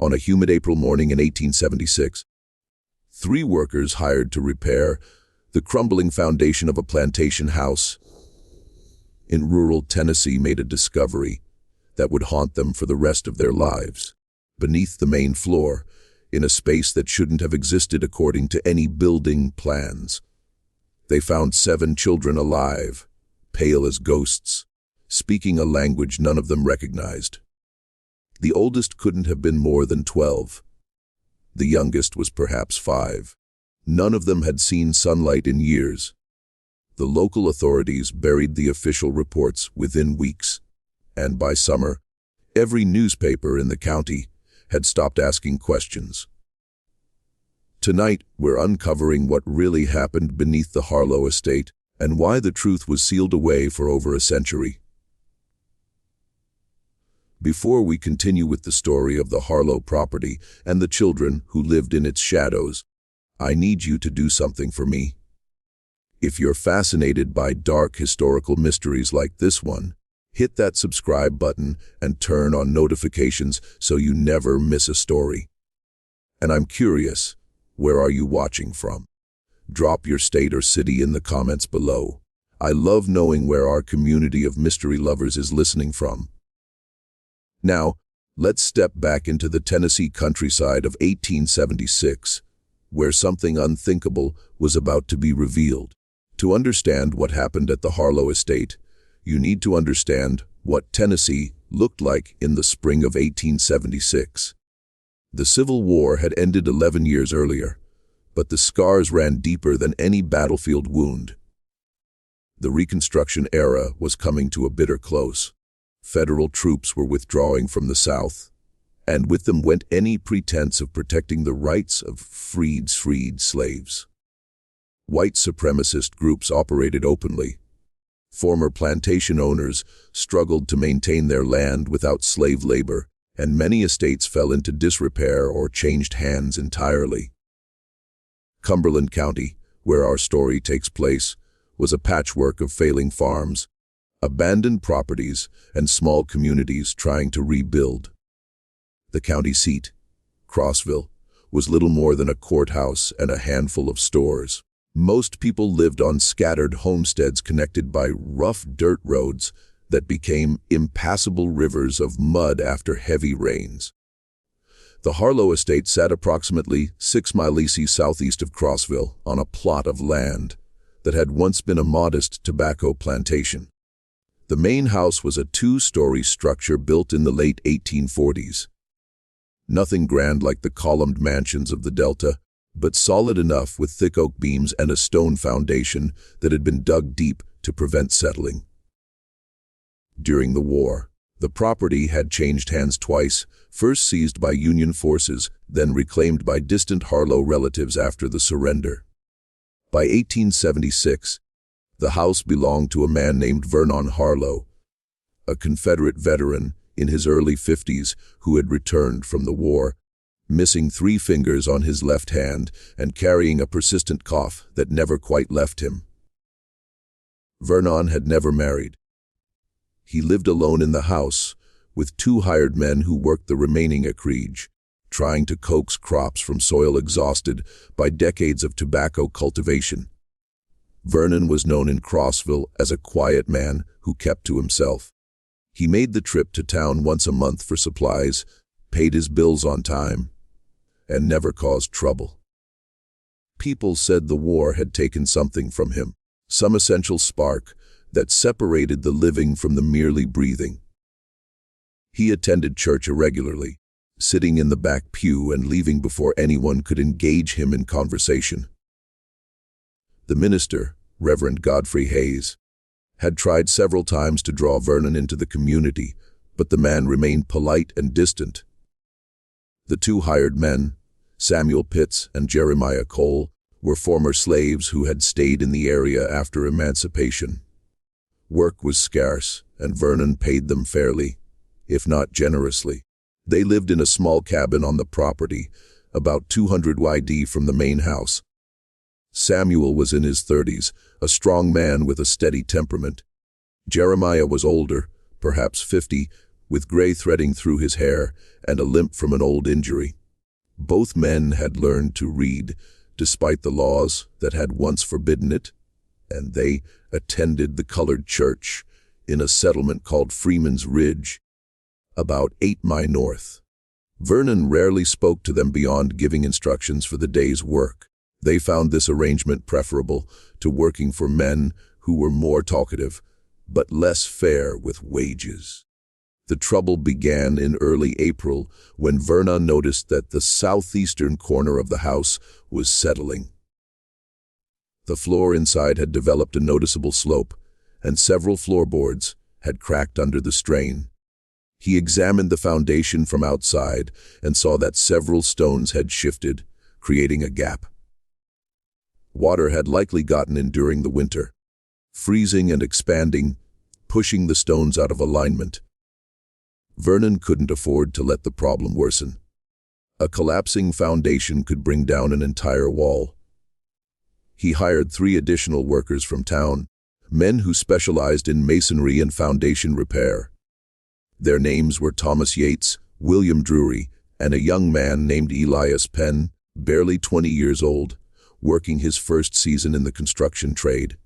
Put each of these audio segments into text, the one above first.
On a humid April morning in 1876, three workers hired to repair the crumbling foundation of a plantation house in rural Tennessee made a discovery that would haunt them for the rest of their lives. Beneath the main floor, in a space that shouldn't have existed according to any building plans, they found 7 children alive, pale as ghosts, speaking a language none of them recognized. The oldest couldn't have been more than 12. The youngest was perhaps 5. None of them had seen sunlight in years. The local authorities buried the official reports within weeks, and by summer, every newspaper in the county had stopped asking questions. Tonight, we're uncovering what really happened beneath the Harlow estate and why the truth was sealed away for over a century. Before we continue with the story of the Harlow property and the children who lived in its shadows, I need you to do something for me. If you're fascinated by dark historical mysteries like this one, hit that subscribe button and turn on notifications so you never miss a story. And I'm curious, where are you watching from? Drop your state or city in the comments below. I love knowing where our community of mystery lovers is listening from. Now, let's step back into the Tennessee countryside of 1876, where something unthinkable was about to be revealed. To understand what happened at the Harlow estate, you need to understand what Tennessee looked like in the spring of 1876. The Civil War had ended 11 years earlier, but the scars ran deeper than any battlefield wound. The Reconstruction era was coming to a bitter close. Federal troops were withdrawing from the South, and with them went any pretense of protecting the rights of freed slaves. White supremacist groups operated openly. Former plantation owners struggled to maintain their land without slave labor, and many estates fell into disrepair or changed hands entirely. Cumberland County, where our story takes place, was a patchwork of failing farms, abandoned properties, and small communities trying to rebuild. The county seat, Crossville, was little more than a courthouse and a handful of stores. Most people lived on scattered homesteads connected by rough dirt roads that became impassable rivers of mud after heavy rains. The Harlow estate sat approximately 6 miles southeast of Crossville on a plot of land that had once been a modest tobacco plantation. The main house was a 2-story structure built in the late 1840s. Nothing grand like the columned mansions of the Delta, but solid enough with thick oak beams and a stone foundation that had been dug deep to prevent settling. During the war, the property had changed hands twice, first seized by Union forces, then reclaimed by distant Harlow relatives after the surrender. By 1876, the house belonged to a man named Vernon Harlow, a Confederate veteran in his early 50s who had returned from the war, missing 3 fingers on his left hand and carrying a persistent cough that never quite left him. Vernon had never married. He lived alone in the house, with 2 hired men who worked the remaining acreage, trying to coax crops from soil exhausted by decades of tobacco cultivation. Vernon was known in Crossville as a quiet man who kept to himself. He made the trip to town once a month for supplies, paid his bills on time, and never caused trouble. People said the war had taken something from him, some essential spark that separated the living from the merely breathing. He attended church irregularly, sitting in the back pew and leaving before anyone could engage him in conversation. The minister, Reverend Godfrey Hayes, had tried several times to draw Vernon into the community, but the man remained polite and distant. The 2 hired men, Samuel Pitts and Jeremiah Cole, were former slaves who had stayed in the area after emancipation. Work was scarce, and Vernon paid them fairly, if not generously. They lived in a small cabin on the property, about 200 YD from the main house. Samuel was in his 30s, a strong man with a steady temperament. Jeremiah was older, perhaps 50, with gray threading through his hair and a limp from an old injury. Both men had learned to read, despite the laws that had once forbidden it, and they attended the colored church in a settlement called Freeman's Ridge, about 8 miles north. Vernon rarely spoke to them beyond giving instructions for the day's work. They found this arrangement preferable to working for men who were more talkative, but less fair with wages. The trouble began in early April when Vernon noticed that the southeastern corner of the house was settling. The floor inside had developed a noticeable slope, and several floorboards had cracked under the strain. He examined the foundation from outside and saw that several stones had shifted, creating a gap. Water had likely gotten in during the winter, freezing and expanding, pushing the stones out of alignment. Vernon couldn't afford to let the problem worsen. A collapsing foundation could bring down an entire wall. He hired 3 additional workers from town, men who specialized in masonry and foundation repair. Their names were Thomas Yates, William Drury, and a young man named Elias Penn, barely 20 years old, working his first season in the construction trade.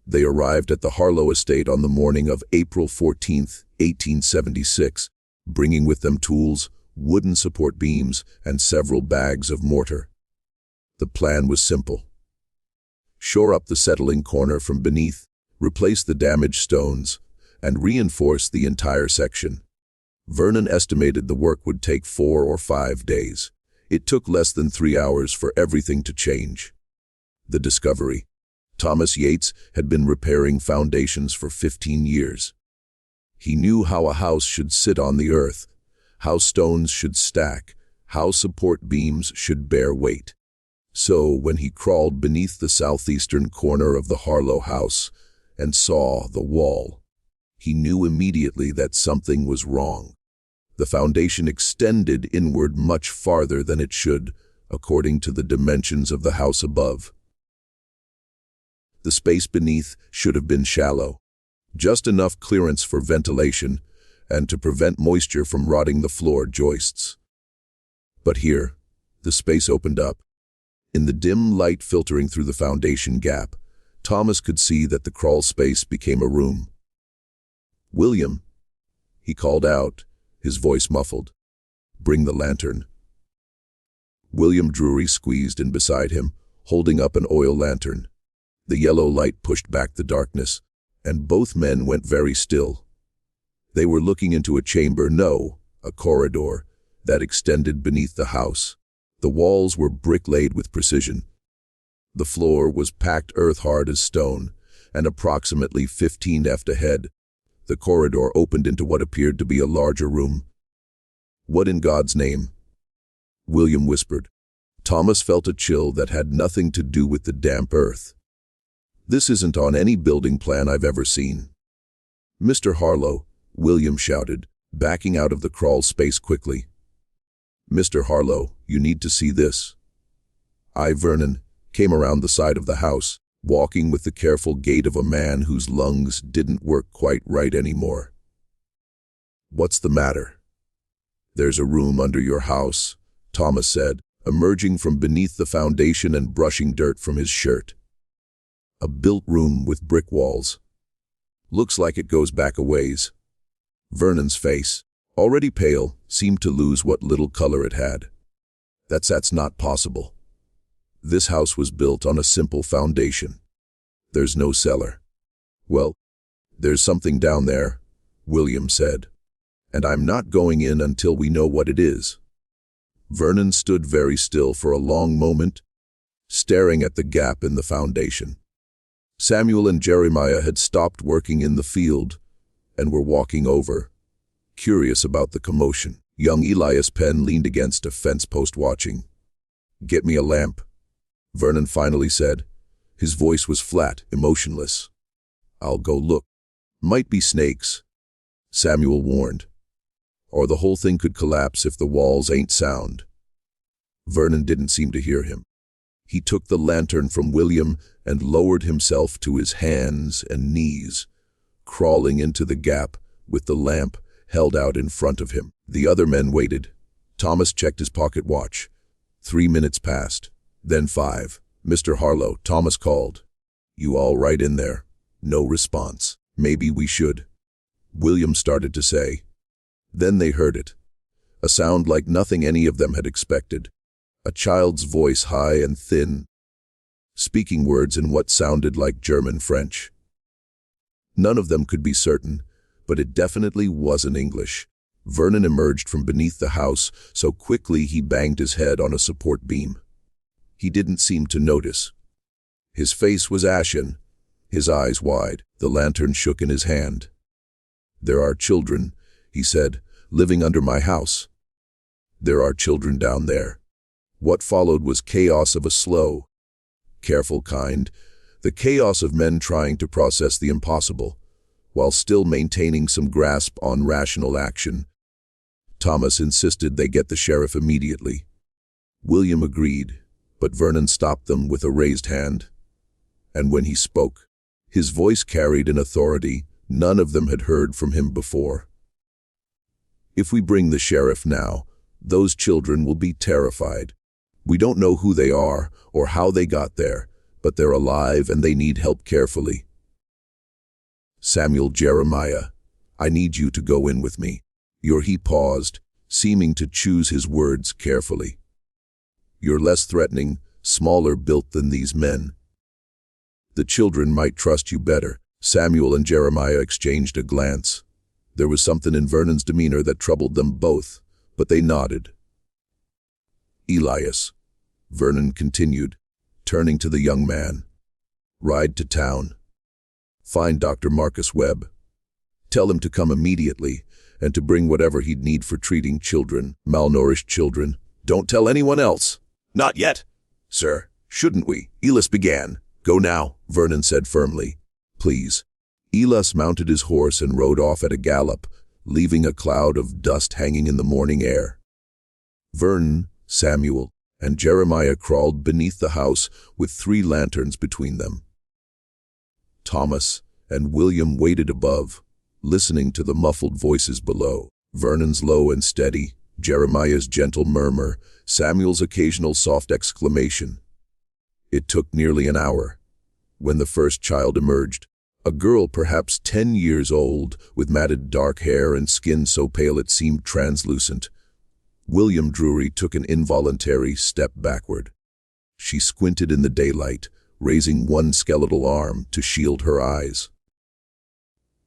They arrived at the Harlow estate on the morning of April 14, 1876, bringing with them tools, wooden support beams, and several bags of mortar. The plan was simple. Shore up the settling corner from beneath, replace the damaged stones, and reinforce the entire section. Vernon estimated the work would take 4 or 5 days. It took less than 3 hours for everything to change. The discovery. Thomas Yates had been repairing foundations for 15 years. He knew how a house should sit on the earth, how stones should stack, how support beams should bear weight. So when he crawled beneath the southeastern corner of the Harlow house and saw the wall, he knew immediately that something was wrong. The foundation extended inward much farther than it should, according to the dimensions of the house above. The space beneath should have been shallow, just enough clearance for ventilation and to prevent moisture from rotting the floor joists. But here, the space opened up. In the dim light filtering through the foundation gap, Thomas could see that the crawl space became a room. "William," he called out, his voice muffled. "Bring the lantern." William Drury squeezed in beside him, holding up an oil lantern. The yellow light pushed back the darkness, and both men went very still. They were looking into a chamber, no, a corridor, that extended beneath the house. The walls were brick-laid with precision. The floor was packed earth-hard as stone, and approximately 15 feet ahead, the corridor opened into what appeared to be a larger room. "What in God's name?" William whispered. Thomas felt a chill that had nothing to do with the damp earth. "This isn't on any building plan I've ever seen." "Mr. Harlow," William shouted, backing out of the crawl space quickly. "Mr. Harlow, you need to see this." Vernon came around the side of the house, walking with the careful gait of a man whose lungs didn't work quite right anymore. "What's the matter?" "There's a room under your house," Thomas said, emerging from beneath the foundation and brushing dirt from his shirt. "A built room with brick walls. Looks like it goes back a ways." Vernon's face, already pale, seemed to lose what little color it had. That's not possible. This house was built on a simple foundation. There's no cellar." "Well, there's something down there," William said, "and I'm not going in until we know what it is." Vernon stood very still for a long moment, staring at the gap in the foundation. Samuel and Jeremiah had stopped working in the field and were walking over, curious about the commotion. Young Elias Penn leaned against a fence post watching. "Get me a lamp," Vernon finally said. His voice was flat, emotionless. "I'll go look. Might be snakes," Samuel warned. "Or the whole thing could collapse if the walls ain't sound." Vernon didn't seem to hear him. He took the lantern from William and lowered himself to his hands and knees, crawling into the gap with the lamp held out in front of him. The other men waited. Thomas checked his pocket watch. 3 minutes passed, then 5. "Mr. Harlow," Thomas called. "You all right in there?" No response. "Maybe we should," William started to say. Then they heard it. A sound like nothing any of them had expected. A child's voice, high and thin, speaking words in what sounded like German French. None of them could be certain, but it definitely wasn't English. Vernon emerged from beneath the house so quickly he banged his head on a support beam. He didn't seem to notice. His face was ashen, his eyes wide. The lantern shook in his hand. "There are children," he said, "living under my house. There are children down there." What followed was chaos of a slow, careful kind, the chaos of men trying to process the impossible, while still maintaining some grasp on rational action. Thomas insisted they get the sheriff immediately. William agreed, but Vernon stopped them with a raised hand. And when he spoke, his voice carried an authority none of them had heard from him before. "If we bring the sheriff now, those children will be terrified. We don't know who they are or how they got there, but they're alive and they need help carefully. Samuel Jeremiah, I need you to go in with me." He paused, seeming to choose his words carefully. "You're less threatening, smaller built than these men. The children might trust you better." Samuel and Jeremiah exchanged a glance. There was something in Vernon's demeanor that troubled them both, but they nodded. "Elias," Vernon continued, turning to the young man. "Ride to town. Find Dr. Marcus Webb. Tell him to come immediately and to bring whatever he'd need for treating children, malnourished children. Don't tell anyone else." "Not yet, sir." "Shouldn't we?" Elias began. "Go now," Vernon said firmly. "Please." Elias mounted his horse and rode off at a gallop, leaving a cloud of dust hanging in the morning air. Vernon, Samuel, and Jeremiah crawled beneath the house with 3 lanterns between them. Thomas and William waited above, listening to the muffled voices below. Vernon's low and steady, Jeremiah's gentle murmur, Samuel's occasional soft exclamation. It took nearly an hour. When the first child emerged, a girl perhaps 10 years old, with matted dark hair and skin so pale it seemed translucent, William Drury took an involuntary step backward. She squinted in the daylight, raising one skeletal arm to shield her eyes.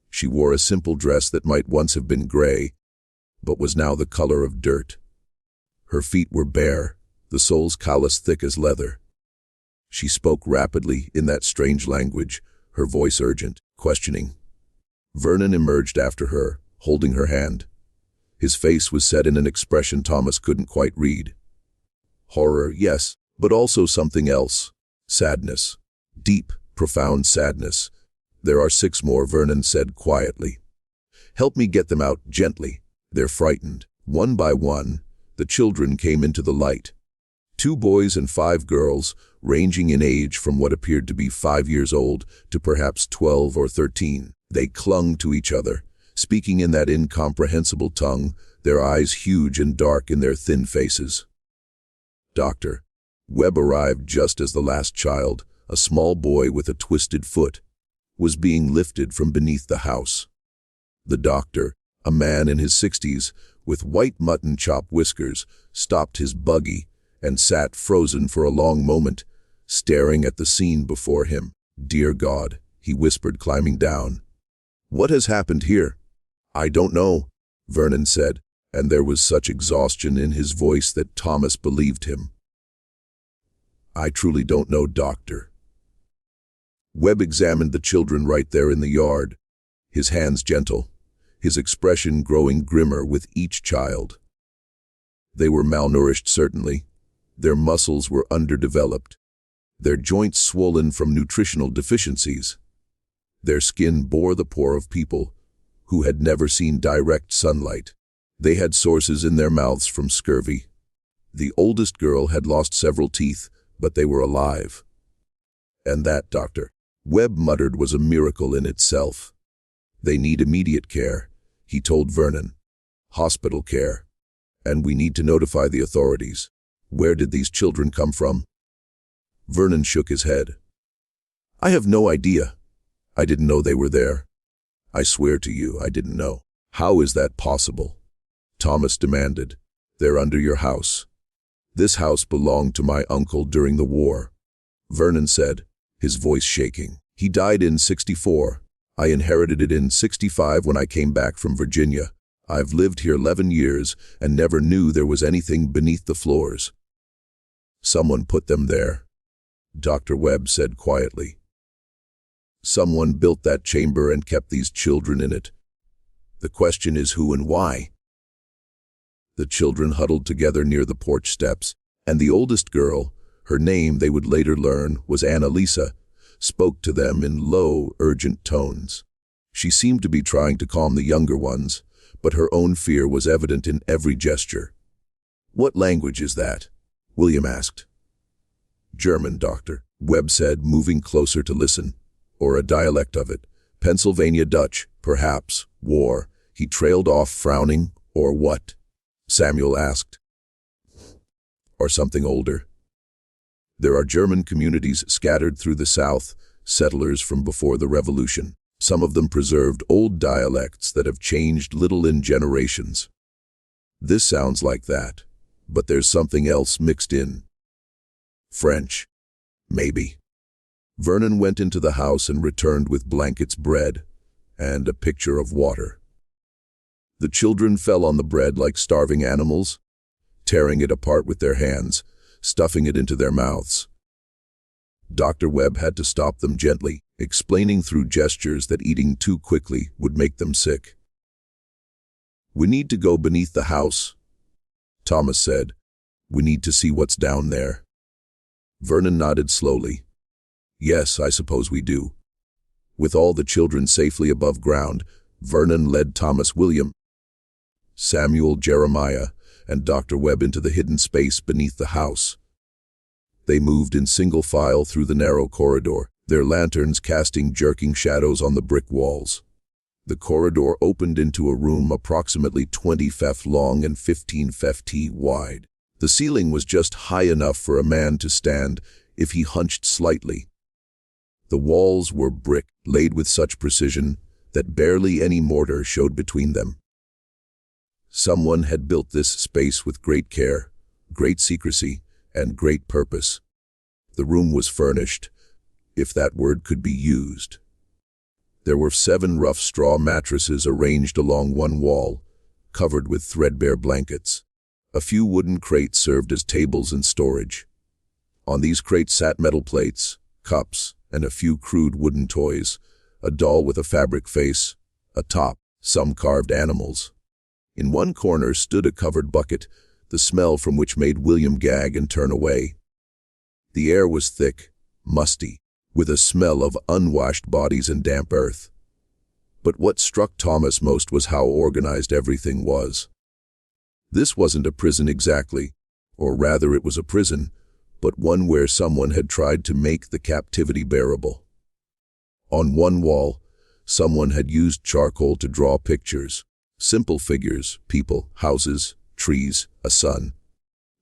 She wore a simple dress that might once have been gray, but was now the color of dirt. Her feet were bare, the soles callous thick as leather. She spoke rapidly in that strange language, her voice urgent, questioning. Vernon emerged after her, holding her hand. His face was set in an expression Thomas couldn't quite read. Horror, yes, but also something else. Sadness. Deep, profound sadness. "There are 6 more, Vernon said quietly. "Help me get them out gently. They're frightened." One by one, the children came into the light. 2 boys and 5 girls, ranging in age from what appeared to be 5 years old to perhaps 12 or 13. They clung to each other, speaking in that incomprehensible tongue, their eyes huge and dark in their thin faces. Dr. Webb arrived just as the last child, a small boy with a twisted foot, was being lifted from beneath the house. The doctor, a man in his 60s, with white mutton chop whiskers, stopped his buggy and sat frozen for a long moment, staring at the scene before him. "Dear God," he whispered, climbing down. "What has happened here?" "I don't know," Vernon said, and there was such exhaustion in his voice that Thomas believed him. "I truly don't know, Doctor." Webb examined the children right there in the yard, his hands gentle, his expression growing grimmer with each child. They were malnourished, certainly. Their muscles were underdeveloped, their joints swollen from nutritional deficiencies. Their skin bore the pore of people who had never seen direct sunlight. They had sources in their mouths from scurvy. The oldest girl had lost several teeth, but they were alive. And that, Dr. Webb muttered, was a miracle in itself. "They need immediate care," He told Vernon. Hospital care. And we need to notify the authorities. Where did these children come from? Vernon shook his head. I have no idea. I didn't know they were there. I swear to you, I didn't know. How is that possible? Thomas demanded. They're under your house. This house belonged to my uncle during the war. Vernon said, his voice shaking. He died in '64. I inherited it in '65 when I came back from Virginia. I've lived here 11 years and never knew there was anything beneath the floors. Someone put them there, Dr. Webb said quietly. Someone built that chamber and kept these children in it. The question is who and why. The children huddled together near the porch steps, and the oldest girl, her name they would later learn was Annalisa, spoke to them in low, urgent tones. She seemed to be trying to calm the younger ones, but her own fear was evident in every gesture. What language is that? William asked. German, Doctor, Webb said, moving closer to listen. Or a dialect of it. Pennsylvania Dutch, perhaps. War. He trailed off, frowning. Or what? Samuel asked. Or something older. There are German communities scattered through the South, settlers from before the Revolution. Some of them preserved old dialects that have changed little in generations. This sounds like that, but there's something else mixed in. French. Maybe. Vernon went into the house and returned with blankets, bread, and a pitcher of water. The children fell on the bread like starving animals, tearing it apart with their hands, stuffing it into their mouths. Dr. Webb had to stop them gently, explaining through gestures that eating too quickly would make them sick. We need to go beneath the house, Thomas said. We need to see what's down there. Vernon nodded slowly. Yes, I suppose we do. With all the children safely above ground, Vernon led Thomas, William, Samuel, Jeremiah, and Dr. Webb into the hidden space beneath the house. They moved in single file through the narrow corridor, their lanterns casting jerking shadows on the brick walls. The corridor opened into a room approximately 20 feet long and 15 feet wide. The ceiling was just high enough for a man to stand if he hunched slightly. The walls were brick, laid with such precision that barely any mortar showed between them. Someone had built this space with great care, great secrecy, and great purpose. The room was furnished, if that word could be used. There were 7 rough straw mattresses arranged along one wall, covered with threadbare blankets. A few wooden crates served as tables and storage. On these crates sat metal plates, cups, and a few crude wooden toys, a doll with a fabric face, a top, some carved animals. In one corner stood a covered bucket, the smell from which made William gag and turn away. The air was thick, musty, with a smell of unwashed bodies and damp earth. But what struck Thomas most was how organized everything was. This wasn't a prison exactly, or rather it was a prison, but one where someone had tried to make the captivity bearable. On one wall, someone had used charcoal to draw pictures, simple figures, people, houses, trees, a sun.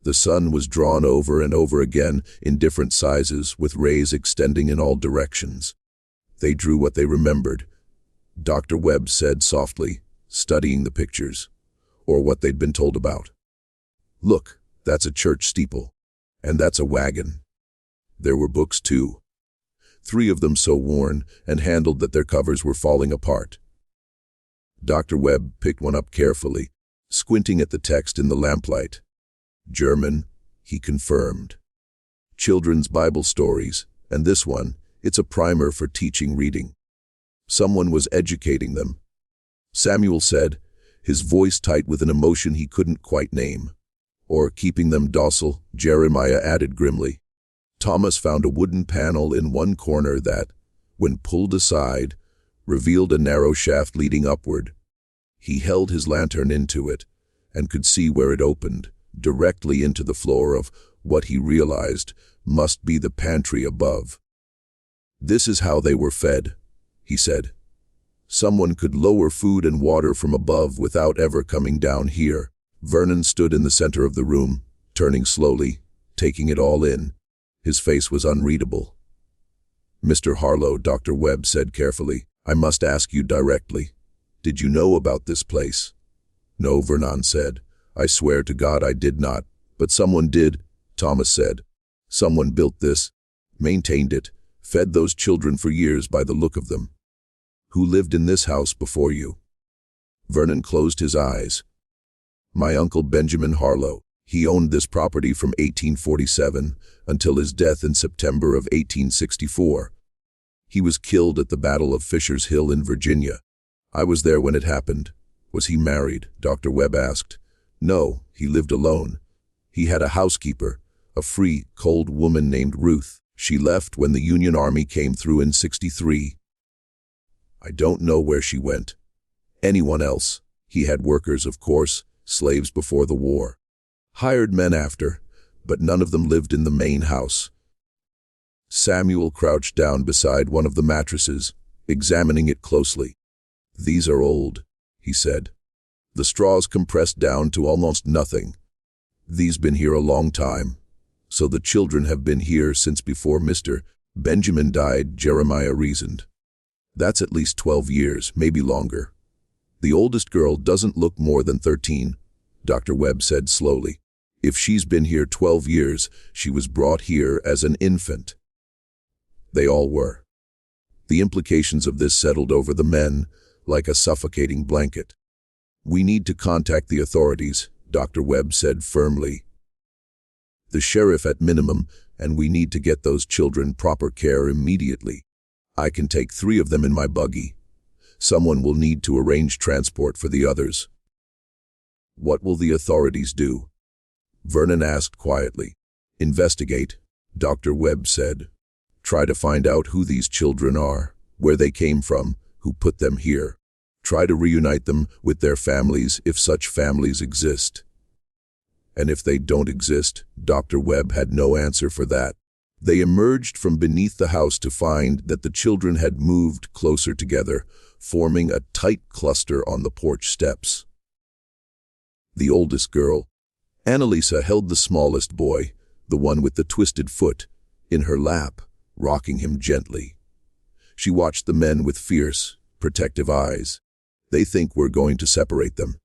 The sun was drawn over and over again in different sizes with rays extending in all directions. They drew what they remembered, Dr. Webb said softly, studying the pictures, or what they'd been told about. Look, that's a church steeple. And that's a wagon. There were books too. 3 of them so worn and handled that their covers were falling apart. Dr. Webb picked one up carefully, squinting at the text in the lamplight. German, he confirmed. Children's Bible stories, and this one, it's a primer for teaching reading. Someone was educating them. Samuel said, his voice tight with an emotion he couldn't quite name. Or keeping them docile, Jeremiah added grimly. Thomas found a wooden panel in one corner that, when pulled aside, revealed a narrow shaft leading upward. He held his lantern into it, and could see where it opened, directly into the floor of what he realized must be the pantry above. This is how they were fed, he said. Someone could lower food and water from above without ever coming down here. Vernon stood in the center of the room, turning slowly, taking it all in. His face was unreadable. "Mr. Harlow," Dr. Webb said carefully, "I must ask you directly. Did you know about this place?" "No," Vernon said. "I swear to God I did not. But someone did," Thomas said. "Someone built this, maintained it, fed those children for years by the look of them." "Who lived in this house before you?" Vernon closed his eyes. "My uncle Benjamin Harlow. He owned this property from 1847 until his death in September of 1864. He was killed at the Battle of Fisher's Hill in Virginia. I was there when it happened." "Was he married?" Dr. Webb asked. "No, he lived alone. He had a housekeeper, a free, cold woman named Ruth. She left when the Union Army came through in '63. I don't know where she went. Anyone else. He had workers, of course, slaves before the war. Hired men after, but none of them lived in the main house." Samuel crouched down beside one of the mattresses, examining it closely. "These are old," he said. "The straws compressed down to almost nothing. These been here a long time. So the children have been here since before Mr. Benjamin died," Jeremiah reasoned. "That's at least 12 years, maybe longer. The oldest girl doesn't look more than 13, Dr. Webb said slowly. "If she's been here 12 years, she was brought here as an infant." They all were. The implications of this settled over the men like a suffocating blanket. "We need to contact the authorities," Dr. Webb said firmly. "The sheriff at minimum, and we need to get those children proper care immediately. I can take 3 of them in my buggy. Someone will need to arrange transport for the others." "What will the authorities do?" Vernon asked quietly. "Investigate," Dr. Webb said. "Try to find out who these children are, where they came from, who put them here. Try to reunite them with their families if such families exist. And if they don't exist," Dr. Webb had no answer for that. They emerged from beneath the house to find that the children had moved closer together, forming a tight cluster on the porch steps. The oldest girl, Annalisa, held the smallest boy, the one with the twisted foot, in her lap, rocking him gently. She watched the men with fierce, protective eyes. "They think we're going to separate them,"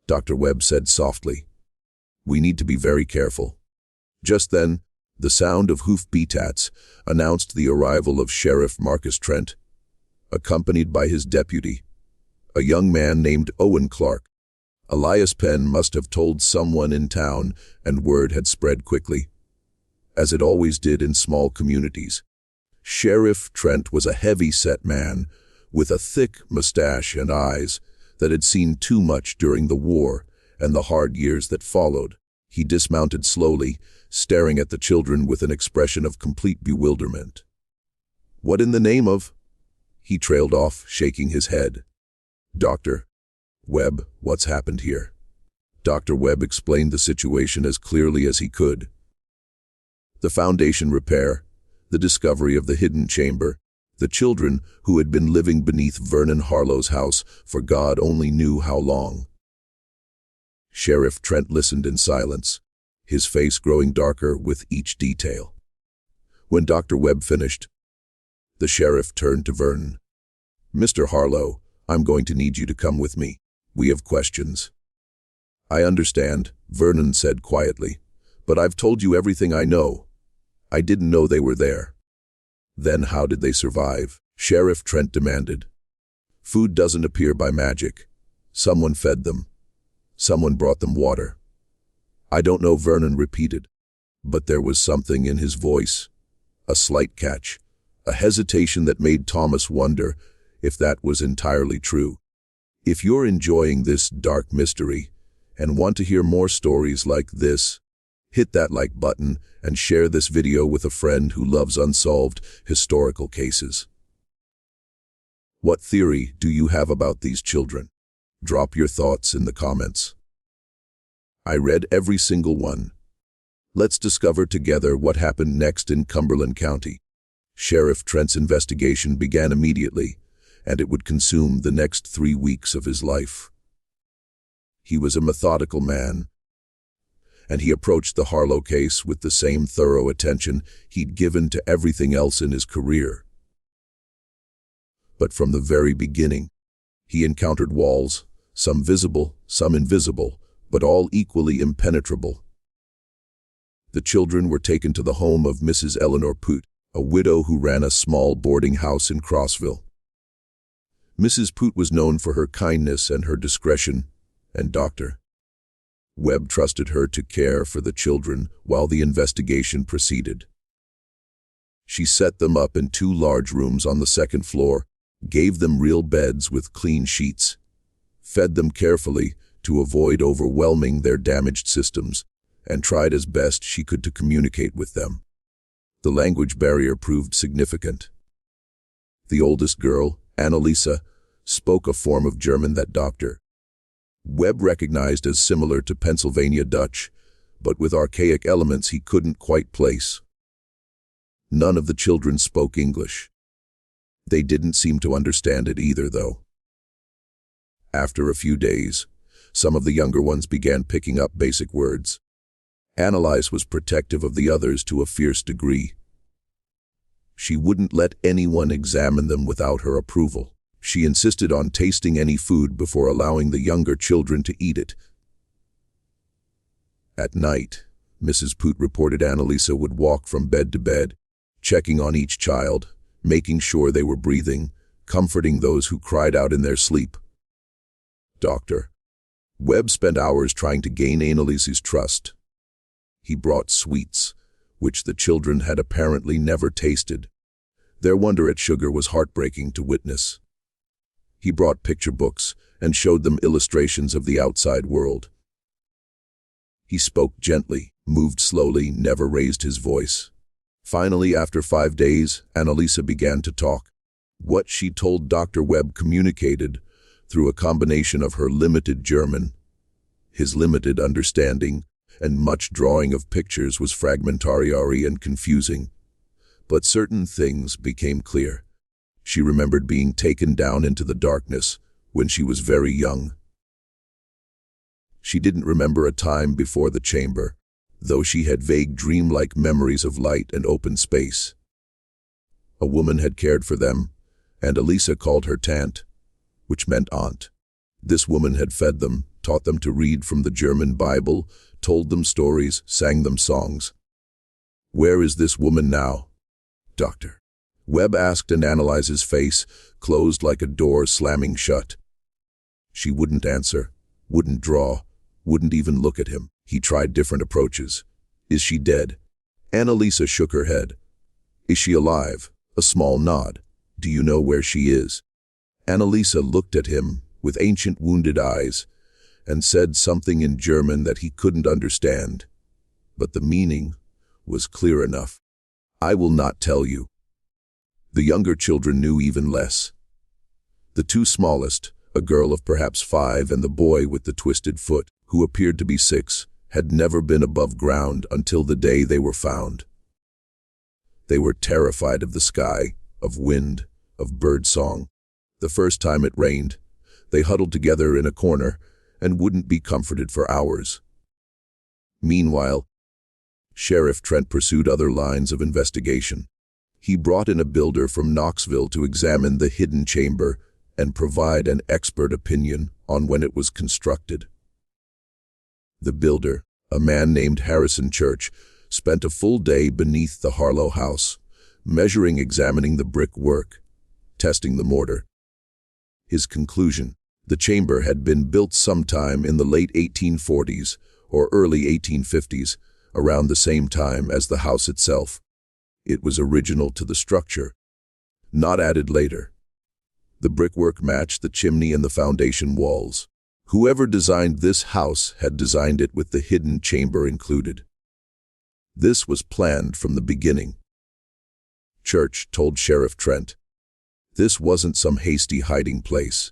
Dr. Webb said softly. "We need to be very careful." Just then, the sound of hoof-beats announced the arrival of Sheriff Marcus Trent, accompanied by his deputy, a young man named Owen Clark. Elias Penn must have told someone in town, and word had spread quickly, as it always did in small communities. Sheriff Trent was a heavy-set man, with a thick mustache and eyes that had seen too much during the war and the hard years that followed. He dismounted slowly, staring at the children with an expression of complete bewilderment. "What in the name of—" He trailed off, shaking his head. "Dr. Webb, what's happened here?" Dr. Webb explained the situation as clearly as he could. The foundation repair, the discovery of the hidden chamber, the children who had been living beneath Vernon Harlow's house for God only knew how long. Sheriff Trent listened in silence, his face growing darker with each detail. When Dr. Webb finished, the sheriff turned to Vernon. "Mr. Harlow, I'm going to need you to come with me. We have questions." "I understand," Vernon said quietly, "but I've told you everything I know. I didn't know they were there." "Then how did they survive?" Sheriff Trent demanded. "Food doesn't appear by magic. Someone fed them. Someone brought them water." "I don't know," Vernon repeated, but there was something in his voice, a slight catch, a hesitation that made Thomas wonder if that was entirely true. If you're enjoying this dark mystery and want to hear more stories like this, hit that like button and share this video with a friend who loves unsolved historical cases. What theory do you have about these children? Drop your thoughts in the comments. I read every single one. Let's discover together what happened next in Cumberland County. Sheriff Trent's investigation began immediately, and it would consume the next 3 weeks of his life. He was a methodical man, and he approached the Harlow case with the same thorough attention he'd given to everything else in his career. But from the very beginning, he encountered walls, some visible, some invisible, but all equally impenetrable. The children were taken to the home of Mrs. Eleanor Poot, a widow who ran a small boarding house in Crossville. Mrs. Poot was known for her kindness and her discretion, and Dr. Webb trusted her to care for the children while the investigation proceeded. She set them up in 2 large rooms on the 2nd floor, gave them real beds with clean sheets, fed them carefully to avoid overwhelming their damaged systems, and tried as best she could to communicate with them. The language barrier proved significant. The oldest girl, Annalisa, spoke a form of German that Dr. Webb recognized as similar to Pennsylvania Dutch, but with archaic elements he couldn't quite place. None of the children spoke English. They didn't seem to understand it either, though. After a few days, some of the younger ones began picking up basic words. Annalise was protective of the others to a fierce degree. She wouldn't let anyone examine them without her approval. She insisted on tasting any food before allowing the younger children to eat it. At night, Mrs. Poot reported Annalisa would walk from bed to bed, checking on each child, making sure they were breathing, comforting those who cried out in their sleep. Dr. Webb spent hours trying to gain Annalisa's trust. He brought sweets, which the children had apparently never tasted. Their wonder at sugar was heartbreaking to witness. He brought picture books and showed them illustrations of the outside world. He spoke gently, moved slowly, never raised his voice. Finally, after 5 days, Annalisa began to talk. What she told Dr. Webb communicated through a combination of her limited German, his limited understanding, and much drawing of pictures was fragmentary and confusing. But certain things became clear. She remembered being taken down into the darkness when she was very young. She didn't remember a time before the chamber, though she had vague dreamlike memories of light and open space. A woman had cared for them, and Elisa called her tant, which meant aunt. This woman had fed them, taught them to read from the German Bible, told them stories, sang them songs. Where is this woman now? Dr. Webb asked, and Annalisa's face closed like a door slamming shut. She wouldn't answer, wouldn't draw, wouldn't even look at him. He tried different approaches. Is she dead? Annalisa shook her head. Is she alive? A small nod. Do you know where she is? Annalisa looked at him with ancient wounded eyes and said something in German that he couldn't understand, but the meaning was clear enough. I will not tell you. The younger children knew even less. The 2 smallest, a girl of perhaps 5 and the boy with the twisted foot, who appeared to be 6, had never been above ground until the day they were found. They were terrified of the sky, of wind, of bird song. The first time it rained, they huddled together in a corner and wouldn't be comforted for hours. Meanwhile, Sheriff Trent pursued other lines of investigation. He brought in a builder from Knoxville to examine the hidden chamber and provide an expert opinion on when it was constructed. The builder, a man named Harrison Church, spent a full day beneath the Harlow house, examining the brickwork, testing the mortar. His conclusion: the chamber had been built sometime in the late 1840s or early 1850s, around the same time as the house itself. It was original to the structure, not added later. The brickwork matched the chimney and the foundation walls. Whoever designed this house had designed it with the hidden chamber included. This was planned from the beginning. Church told Sheriff Trent. This wasn't some hasty hiding place.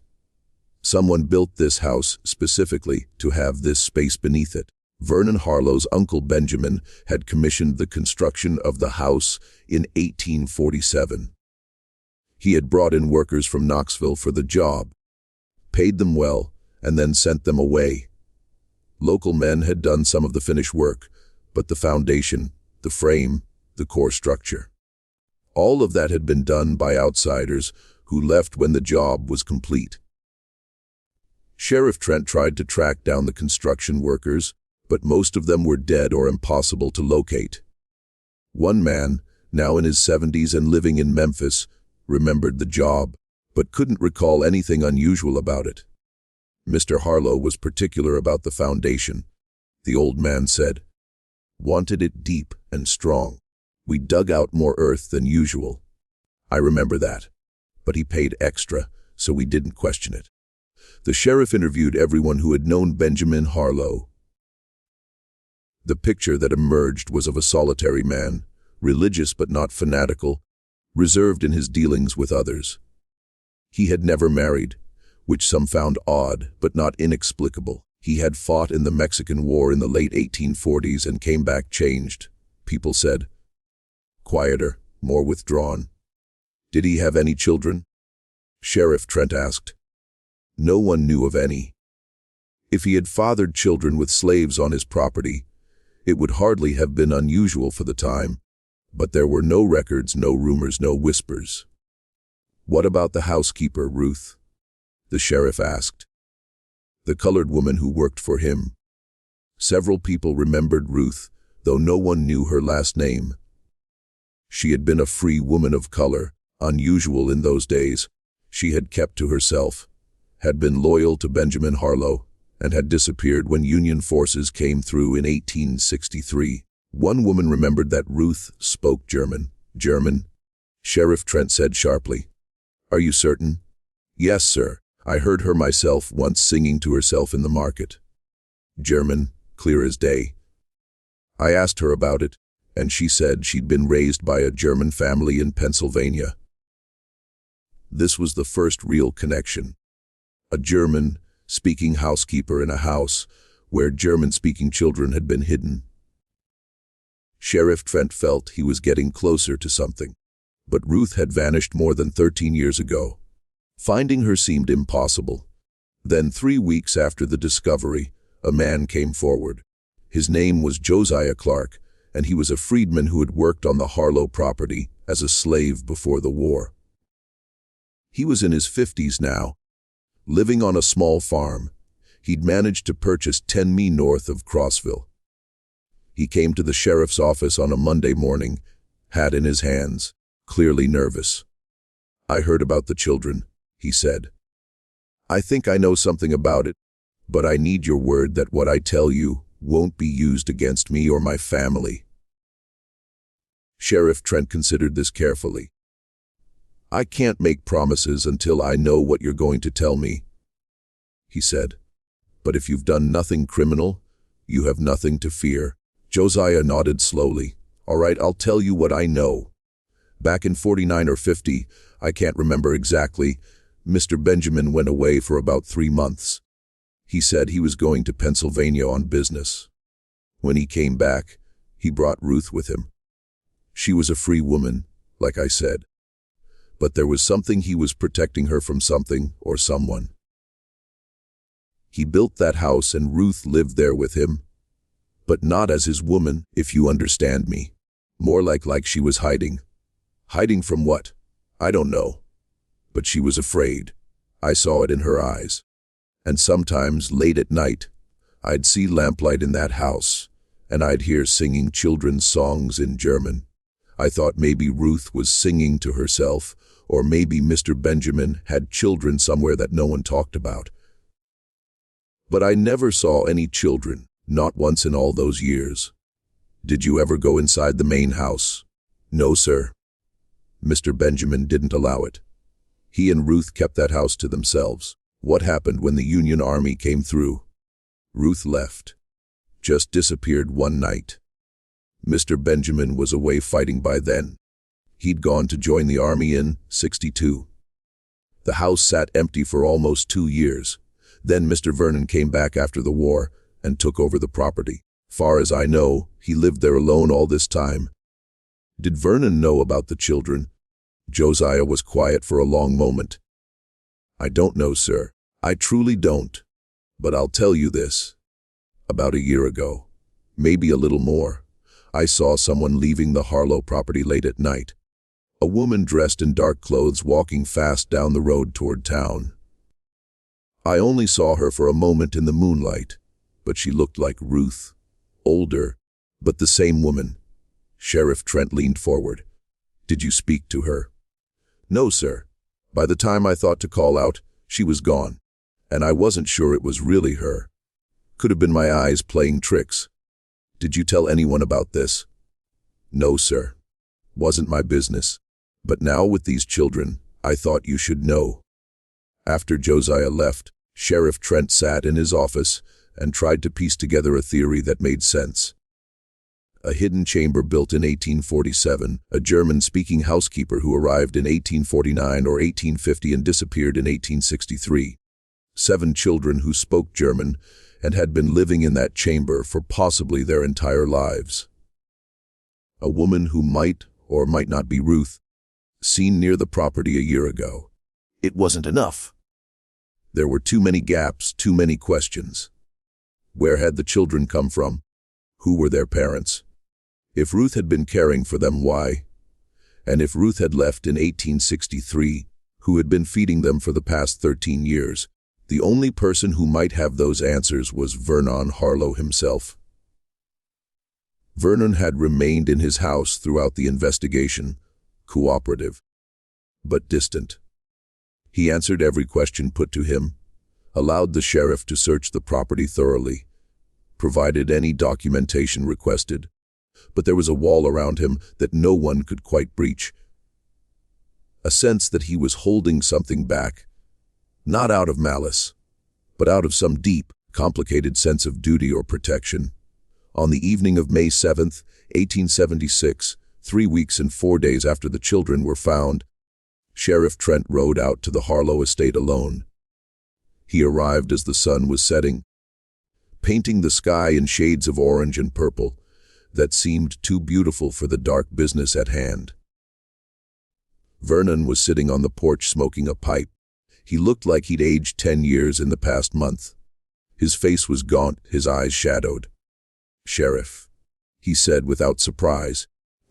Someone built this house specifically to have this space beneath it. Vernon Harlow's uncle Benjamin had commissioned the construction of the house in 1847. He had brought in workers from Knoxville for the job, paid them well, and then sent them away. Local men had done some of the finished work, but the foundation, the frame, the core structure, all of that had been done by outsiders who left when the job was complete. Sheriff Trent tried to track down the construction workers, but most of them were dead or impossible to locate. One man, now in his 70s and living in Memphis, remembered the job, but couldn't recall anything unusual about it. Mr. Harlow was particular about the foundation, the old man said. Wanted it deep and strong. We dug out more earth than usual. I remember that. But he paid extra, so we didn't question it. The sheriff interviewed everyone who had known Benjamin Harlow. The picture that emerged was of a solitary man, religious but not fanatical, reserved in his dealings with others. He had never married, which some found odd but not inexplicable. He had fought in the Mexican War in the late 1840s and came back changed, people said. Quieter, more withdrawn. Did he have any children? Sheriff Trent asked. No one knew of any. If he had fathered children with slaves on his property, it would hardly have been unusual for the time, but there were no records, no rumors, no whispers. What about the housekeeper, Ruth? The sheriff asked. The colored woman who worked for him. Several people remembered Ruth, though no one knew her last name. She had been a free woman of color, unusual in those days. She had kept to herself, had been loyal to Benjamin Harlow, and had disappeared when Union forces came through in 1863. One woman remembered that Ruth spoke German. German? Sheriff Trent said sharply. Are you certain? Yes, sir. I heard her myself once singing to herself in the market. German, clear as day. I asked her about it, and she said she'd been raised by a German family in Pennsylvania. This was the first real connection. A German-speaking housekeeper in a house where German-speaking children had been hidden. Sheriff Trent felt he was getting closer to something, but Ruth had vanished more than 13 years ago. Finding her seemed impossible. Then 3 weeks after the discovery, a man came forward. His name was Josiah Clark, and he was a freedman who had worked on the Harlow property as a slave before the war. He was in his 50s now, living on a small farm. He'd managed to purchase 10 mi north of Crossville. He came to the sheriff's office on a Monday morning, hat in his hands, clearly nervous. I heard about the children, he said. I think I know something about it, but I need your word that what I tell you won't be used against me or my family. Sheriff Trent considered this carefully. I can't make promises until I know what you're going to tell me, he said. But if you've done nothing criminal, you have nothing to fear. Josiah nodded slowly. All right, I'll tell you what I know. Back in 49 or 50, I can't remember exactly, Mr. Benjamin went away for about 3 months. He said he was going to Pennsylvania on business. When he came back, he brought Ruth with him. She was a free woman, like I said. But there was something he was protecting her from something or someone. He built that house and Ruth lived there with him. But not as his woman, if you understand me. More like she was hiding. Hiding from what? I don't know. But she was afraid. I saw it in her eyes. And sometimes, late at night, I'd see lamplight in that house, and I'd hear singing children's songs in German. I thought maybe Ruth was singing to herself, or maybe Mr. Benjamin had children somewhere that no one talked about. But I never saw any children, not once in all those years. Did you ever go inside the main house? No, sir. Mr. Benjamin didn't allow it. He and Ruth kept that house to themselves. What happened when the Union Army came through? Ruth left. Just disappeared one night. Mr. Benjamin was away fighting by then. He'd gone to join the army in 62. The house sat empty for almost 2 years. Then Mr. Vernon came back after the war and took over the property. Far as I know, he lived there alone all this time. Did Vernon know about the children? Josiah was quiet for a long moment. I don't know, sir. I truly don't. But I'll tell you this. About a year ago, maybe a little more, I saw someone leaving the Harlow property late at night. A woman dressed in dark clothes walking fast down the road toward town. I only saw her for a moment in the moonlight, but she looked like Ruth. Older, but the same woman. Sheriff Trent leaned forward. Did you speak to her? No, sir. By the time I thought to call out, she was gone, and I wasn't sure it was really her. Could have been my eyes playing tricks. Did you tell anyone about this? No, sir. Wasn't my business. But now with these children, I thought you should know. After Josiah left, Sheriff Trent sat in his office and tried to piece together a theory that made sense. A hidden chamber built in 1847, a German-speaking housekeeper who arrived in 1849 or 1850 and disappeared in 1863. 7 children who spoke German and had been living in that chamber for possibly their entire lives. A woman who might or might not be Ruth, seen near the property a year ago. It wasn't enough. There were too many gaps, too many questions. Where had the children come from? Who were their parents? If Ruth had been caring for them, why? And if Ruth had left in 1863, who had been feeding them for the past 13 years? The only person who might have those answers was Vernon Harlow himself. Vernon had remained in his house throughout the investigation, cooperative, but distant. He answered every question put to him, allowed the sheriff to search the property thoroughly, provided any documentation requested, but there was a wall around him that no one could quite breach. A sense that he was holding something back, not out of malice, but out of some deep, complicated sense of duty or protection. On the evening of May 7, 1876, 3 weeks and 4 days after the children were found, Sheriff Trent rode out to the Harlow estate alone. He arrived as the sun was setting, painting the sky in shades of orange and purple that seemed too beautiful for the dark business at hand. Vernon was sitting on the porch smoking a pipe. He looked like he'd aged 10 years in the past month. His face was gaunt, his eyes shadowed. "Sheriff," he said without surprise,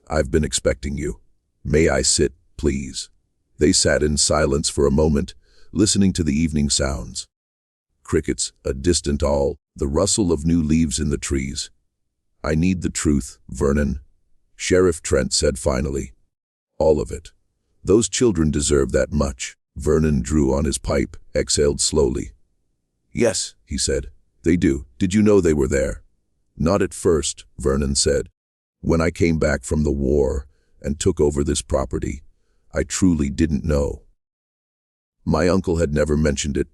"I've been expecting you. May I sit, please?" They sat in silence for a moment, listening to the evening sounds. Crickets, a distant owl, the rustle of new leaves in the trees. "I need the truth, Vernon," Sheriff Trent said finally. "All of it. Those children deserve that much." Vernon drew on his pipe, exhaled slowly. "Yes," he said, "they do. Did you know they were there?" "Not at first," Vernon said. "When I came back from the war and took over this property, I truly didn't know. My uncle had never mentioned it.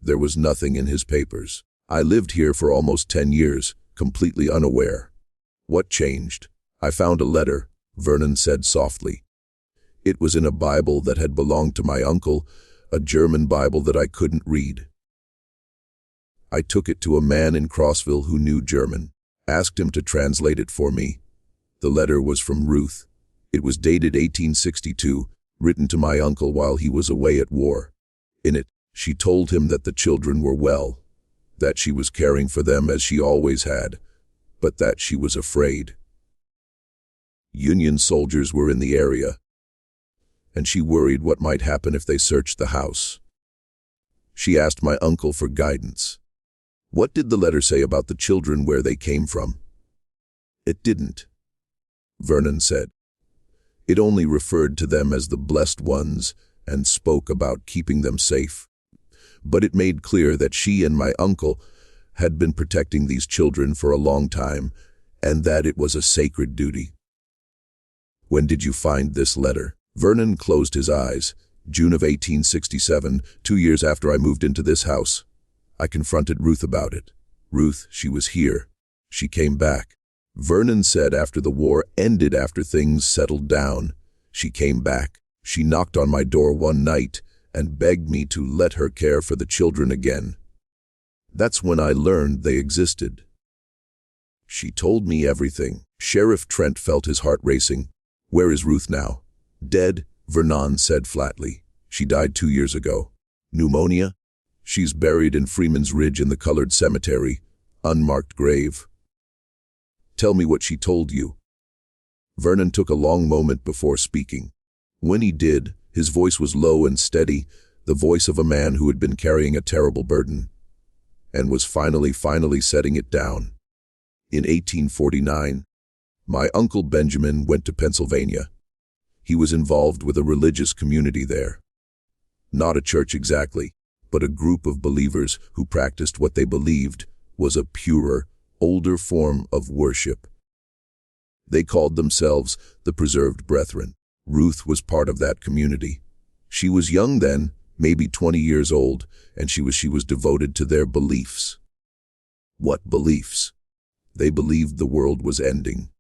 There was nothing in his papers. I lived here for almost 10 years, completely unaware." "What changed?" "I found a letter," Vernon said softly. "It was in a Bible that had belonged to my uncle, a German Bible that I couldn't read. I took it to a man in Crossville who knew German, asked him to translate it for me. The letter was from Ruth. It was dated 1862, written to my uncle while he was away at war. In it, she told him that the children were well, that she was caring for them as she always had, but that she was afraid. Union soldiers were in the area, and she worried what might happen if they searched the house. She asked my uncle for guidance. What did the letter say about the children, where they came from?" "It didn't," Vernon said. "It only referred to them as the blessed ones and spoke about keeping them safe. But it made clear that she and my uncle had been protecting these children for a long time and that it was a sacred duty." "When did you find this letter?" Vernon closed his eyes. "June of 1867, 2 years after I moved into this house. I confronted Ruth about it. Ruth, she was here. She came back." Vernon said after the war ended, after things settled down, she came back. She knocked on my door one night and begged me to let her care for the children again. That's when I learned they existed. She told me everything. Sheriff Trent felt his heart racing. "Where is Ruth now?" "Dead," Vernon said flatly. She died 2 years ago. Pneumonia? She's buried in Freeman's Ridge in the colored cemetery. Unmarked grave. Tell me what she told you. Vernon took a long moment before speaking. When he did, his voice was low and steady, the voice of a man who had been carrying a terrible burden, and was finally setting it down. In 1849, my uncle Benjamin went to Pennsylvania. He was involved with a religious community there. Not a church exactly, but a group of believers who practiced what they believed was a purer, older form of worship. They called themselves the Preserved Brethren. Ruth was part of that community. She was young then, maybe 20 years old, and she was devoted to their beliefs. What beliefs? They believed the world was ending.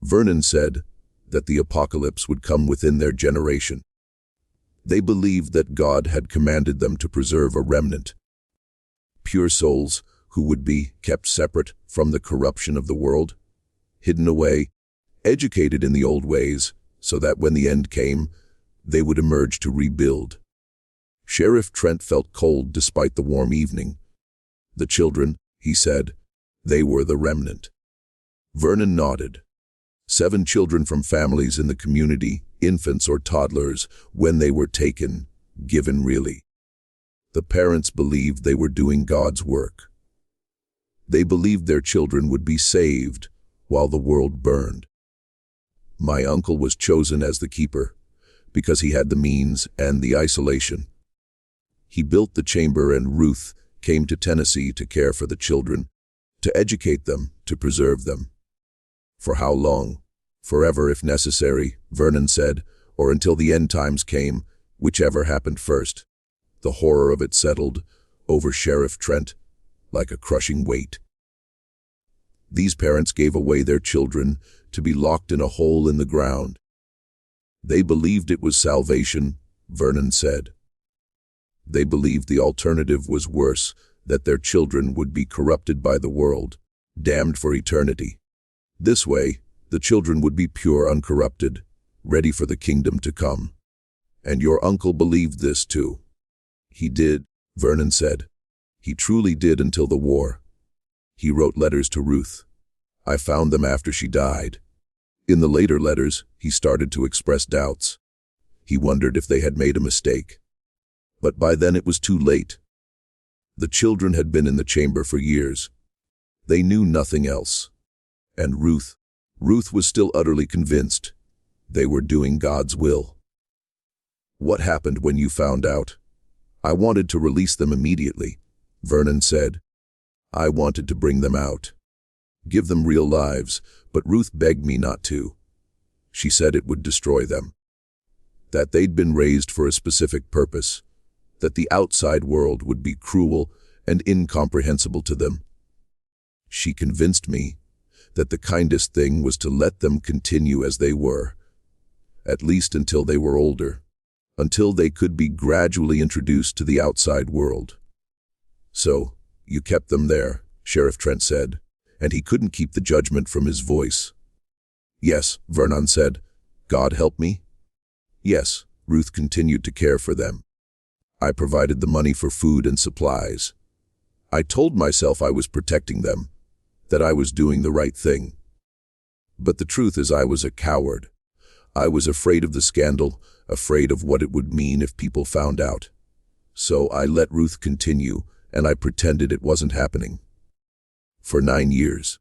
Vernon said that the apocalypse would come within their generation. They believed that God had commanded them to preserve a remnant, pure souls who would be kept separate from the corruption of the world, hidden away, educated in the old ways, so that when the end came, they would emerge to rebuild. Sheriff Trent felt cold despite the warm evening. The children, he said, they were the remnant. Vernon nodded. 7 children from families in the community, infants or toddlers, when they were given really. The parents believed they were doing God's work. They believed their children would be saved while the world burned. My uncle was chosen as the keeper because he had the means and the isolation. He built the chamber, and Ruth came to Tennessee to care for the children, to educate them, to preserve them. For how long? Forever if necessary, Vernon said, or until the end times came, whichever happened first. The horror of it settled over Sheriff Trent like a crushing weight. These parents gave away their children to be locked in a hole in the ground. They believed it was salvation, Vernon said. They believed the alternative was worse, that their children would be corrupted by the world, damned for eternity. This way, the children would be pure, uncorrupted, ready for the kingdom to come. And your uncle believed this too. He did, Vernon said. He truly did until the war. He wrote letters to Ruth. I found them after she died. In the later letters, he started to express doubts. He wondered if they had made a mistake. But by then it was too late. The children had been in the chamber for years. They knew nothing else. And Ruth was still utterly convinced they were doing God's will. What happened when you found out? I wanted to release them immediately, Vernon said. I wanted to bring them out, give them real lives, but Ruth begged me not to. She said it would destroy them, that they'd been raised for a specific purpose, that the outside world would be cruel and incomprehensible to them. She convinced me that the kindest thing was to let them continue as they were, at least until they were older, until they could be gradually introduced to the outside world. So, you kept them there, Sheriff Trent said, and he couldn't keep the judgment from his voice. Yes, Vernon said. God help me? Yes, Ruth continued to care for them. I provided the money for food and supplies. I told myself I was protecting them, that I was doing the right thing. But the truth is I was a coward. I was afraid of the scandal, afraid of what it would mean if people found out. So I let Ruth continue, and I pretended it wasn't happening. For 9 years.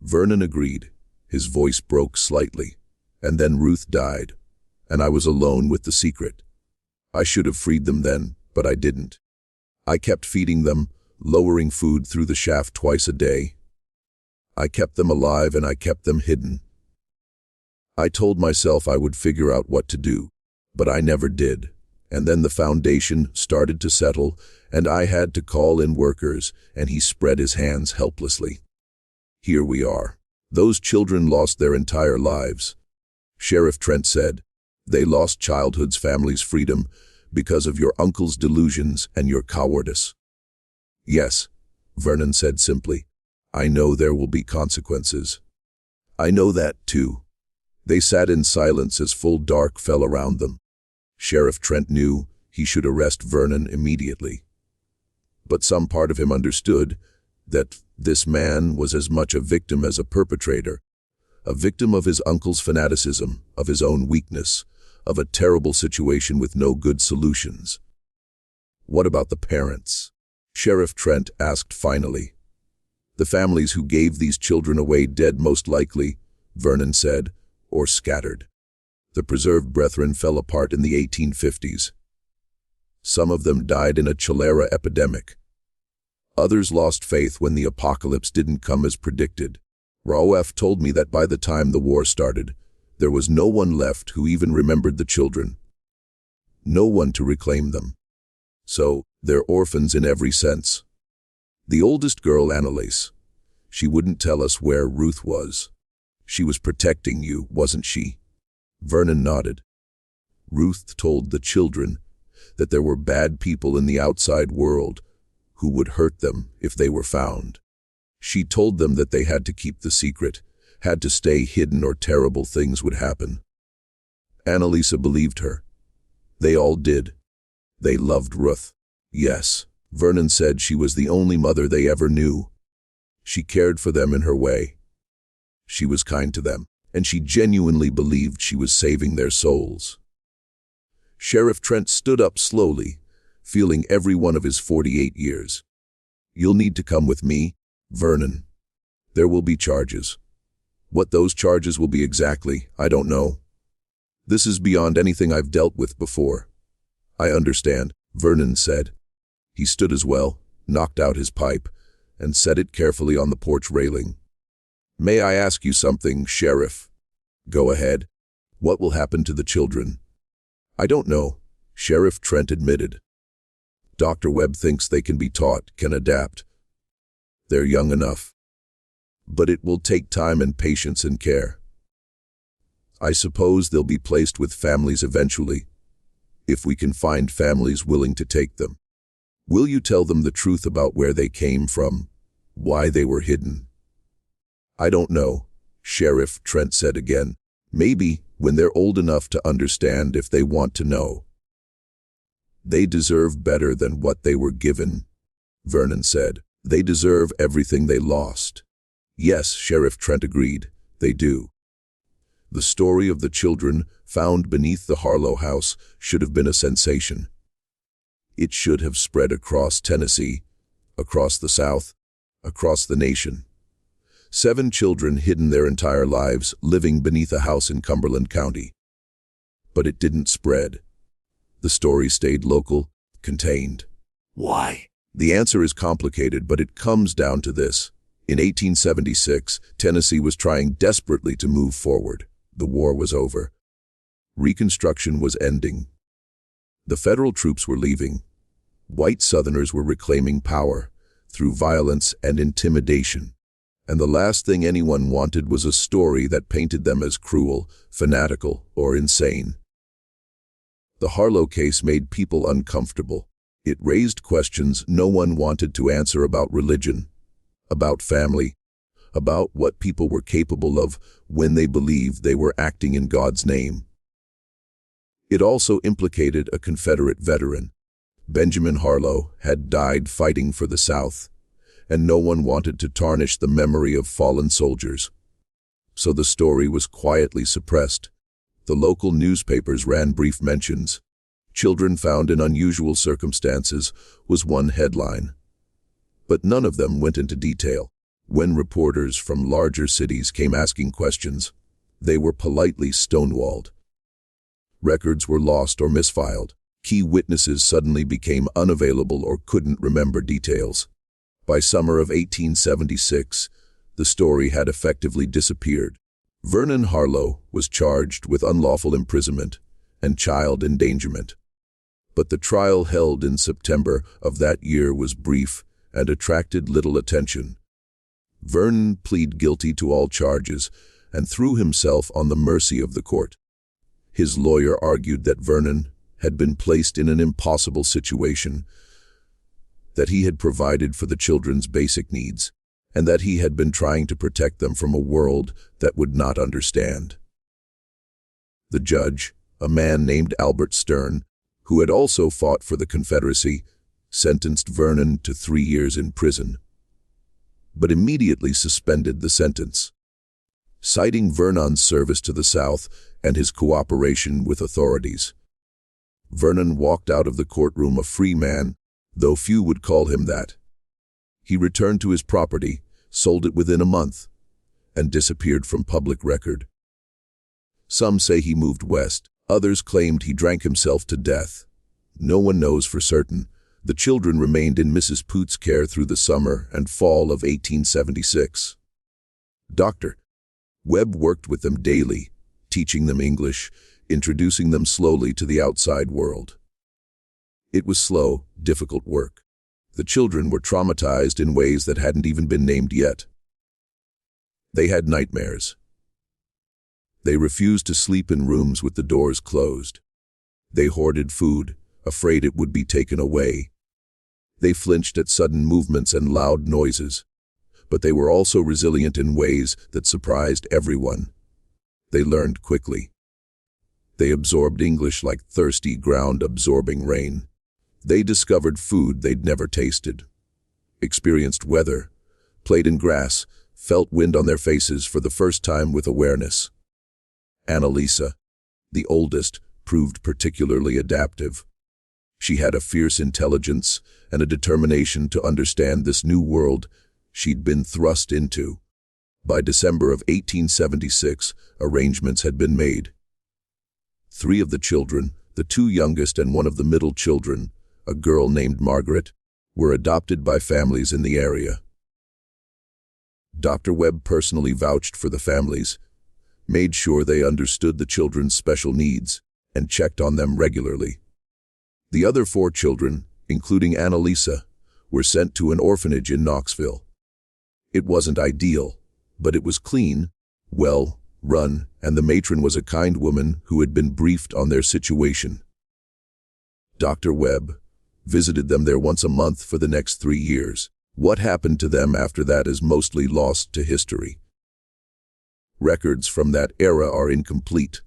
Vernon agreed. His voice broke slightly. And then Ruth died, and I was alone with the secret. I should have freed them then, but I didn't. I kept feeding them, lowering food through the shaft twice a day. I kept them alive and I kept them hidden. I told myself I would figure out what to do, but I never did. And then the foundation started to settle, and I had to call in workers, and he spread his hands helplessly. Here we are. Those children lost their entire lives. Sheriff Trent said, they lost childhood's family's freedom because of your uncle's delusions and your cowardice. Yes, Vernon said simply. I know there will be consequences. I know that too. They sat in silence as full dark fell around them. Sheriff Trent knew he should arrest Vernon immediately. But some part of him understood that this man was as much a victim as a perpetrator, a victim of his uncle's fanaticism, of his own weakness, of a terrible situation with no good solutions. What about the parents? Sheriff Trent asked finally. The families who gave these children away dead most likely, Vernon said, or scattered. The preserved brethren fell apart in the 1850s. Some of them died in a cholera epidemic. Others lost faith when the apocalypse didn't come as predicted. Raouf told me that by the time the war started, there was no one left who even remembered the children. No one to reclaim them. So, they're orphans in every sense. The oldest girl, Annalise, she wouldn't tell us where Ruth was. She was protecting you, wasn't she? Vernon nodded. Ruth told the children that there were bad people in the outside world who would hurt them if they were found. She told them that they had to keep the secret, had to stay hidden or terrible things would happen. Annalisa believed her. They all did. They loved Ruth. Yes, Vernon said she was the only mother they ever knew. She cared for them in her way. She was kind to them, and she genuinely believed she was saving their souls. Sheriff Trent stood up slowly, feeling every one of his 48 years. You'll need to come with me, Vernon. There will be charges. What those charges will be exactly, I don't know. This is beyond anything I've dealt with before. I understand, Vernon said. He stood as well, knocked out his pipe, and set it carefully on the porch railing. May I ask you something, Sheriff? Go ahead. What will happen to the children? I don't know, Sheriff Trent admitted. Dr. Webb thinks they can be taught, can adapt. They're young enough. But it will take time and patience and care. I suppose they'll be placed with families eventually, if we can find families willing to take them. Will you tell them the truth about where they came from, why they were hidden? I don't know, Sheriff Trent said again. Maybe when they're old enough to understand if they want to know. They deserve better than what they were given, Vernon said. They deserve everything they lost. Yes, Sheriff Trent agreed, they do. The story of the children found beneath the Harlow house should have been a sensation. It should have spread across Tennessee, across the South, across the nation. 7 children hidden their entire lives living beneath a house in Cumberland County. But it didn't spread. The story stayed local, contained. Why? The answer is complicated, but it comes down to this. In 1876, Tennessee was trying desperately to move forward. The war was over. Reconstruction was ending. The federal troops were leaving. White Southerners were reclaiming power through violence and intimidation. And the last thing anyone wanted was a story that painted them as cruel, fanatical, or insane. The Harlow case made people uncomfortable. It raised questions no one wanted to answer about religion, about family, about what people were capable of when they believed they were acting in God's name. It also implicated a Confederate veteran. Benjamin Harlow had died fighting for the South, and no one wanted to tarnish the memory of fallen soldiers. So the story was quietly suppressed. The local newspapers ran brief mentions. Children found in unusual circumstances was one headline. But none of them went into detail. When reporters from larger cities came asking questions, they were politely stonewalled. Records were lost or misfiled. Key witnesses suddenly became unavailable or couldn't remember details. By summer of 1876, the story had effectively disappeared. Vernon Harlow was charged with unlawful imprisonment and child endangerment. But the trial held in September of that year was brief and attracted little attention. Vernon pleaded guilty to all charges and threw himself on the mercy of the court. His lawyer argued that Vernon had been placed in an impossible situation, that he had provided for the children's basic needs, and that he had been trying to protect them from a world that would not understand. The judge, a man named Albert Stern, who had also fought for the Confederacy, sentenced Vernon to 3 years in prison, but immediately suspended the sentence. Citing Vernon's service to the South and his cooperation with authorities, Vernon walked out of the courtroom a free man, though few would call him that. He returned to his property, sold it within a month, and disappeared from public record. Some say he moved west, others claimed he drank himself to death. No one knows for certain. The children remained in Mrs. Poot's care through the summer and fall of 1876. Dr. Webb worked with them daily, teaching them English, introducing them slowly to the outside world. It was slow, difficult work. The children were traumatized in ways that hadn't even been named yet. They had nightmares. They refused to sleep in rooms with the doors closed. They hoarded food, afraid it would be taken away. They flinched at sudden movements and loud noises, but they were also resilient in ways that surprised everyone. They learned quickly. They absorbed English like thirsty ground absorbing rain. They discovered food they'd never tasted, experienced weather, played in grass, felt wind on their faces for the first time with awareness. Annalisa, the oldest, proved particularly adaptive. She had a fierce intelligence and a determination to understand this new world she'd been thrust into. By December of 1876, arrangements had been made. 3 of the children, the 2 youngest and one of the middle children, a girl named Margaret, were adopted by families in the area. Dr. Webb personally vouched for the families, made sure they understood the children's special needs, and checked on them regularly. The other 4 children, including Annalisa, were sent to an orphanage in Knoxville. It wasn't ideal, but it was clean, well run, and the matron was a kind woman who had been briefed on their situation. Dr. Webb visited them there once a month for the next 3 years. What happened to them after that is mostly lost to history. Records from that era are incomplete,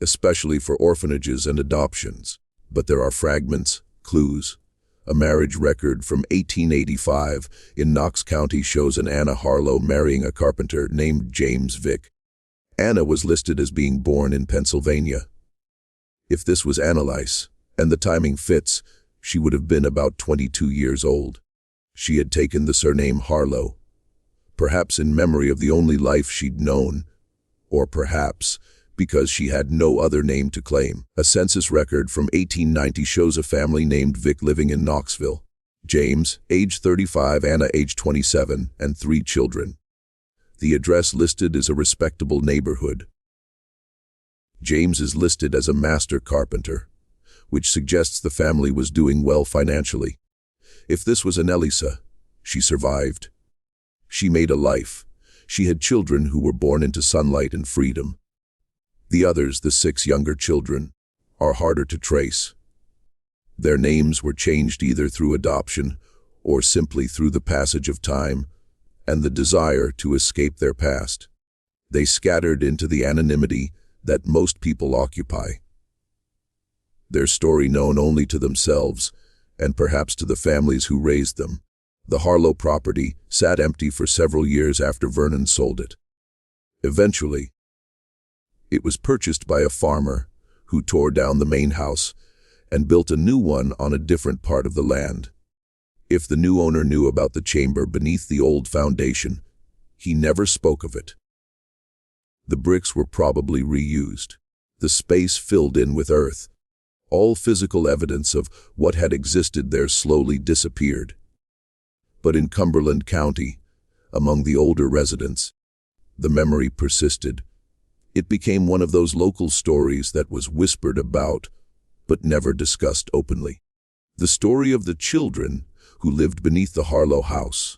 especially for orphanages and adoptions, but there are fragments, clues. A marriage record from 1885 in Knox County shows an Anna Harlow marrying a carpenter named James Vick. Anna was listed as being born in Pennsylvania. If this was Annalise, and the timing fits, she would have been about 22 years old. She had taken the surname Harlow, perhaps in memory of the only life she'd known, or perhaps because she had no other name to claim. A census record from 1890 shows a family named Vick living in Knoxville. James, age 35, Anna, age 27, and 3 children. The address listed is a respectable neighborhood. James is listed as a master carpenter, which suggests the family was doing well financially. If this was Annalisa, she survived. She made a life. She had children who were born into sunlight and freedom. The others, the 6 younger children, are harder to trace. Their names were changed either through adoption or simply through the passage of time and the desire to escape their past. They scattered into the anonymity that most people occupy. Their story known only to themselves and perhaps to the families who raised them. The Harlow property sat empty for several years after Vernon sold it. Eventually, it was purchased by a farmer who tore down the main house and built a new one on a different part of the land. If the new owner knew about the chamber beneath the old foundation, he never spoke of it. The bricks were probably reused, the space filled in with earth. All physical evidence of what had existed there slowly disappeared. But in Cumberland County, among the older residents, the memory persisted. It became one of those local stories that was whispered about, but never discussed openly. The story of the children who lived beneath the Harlow house.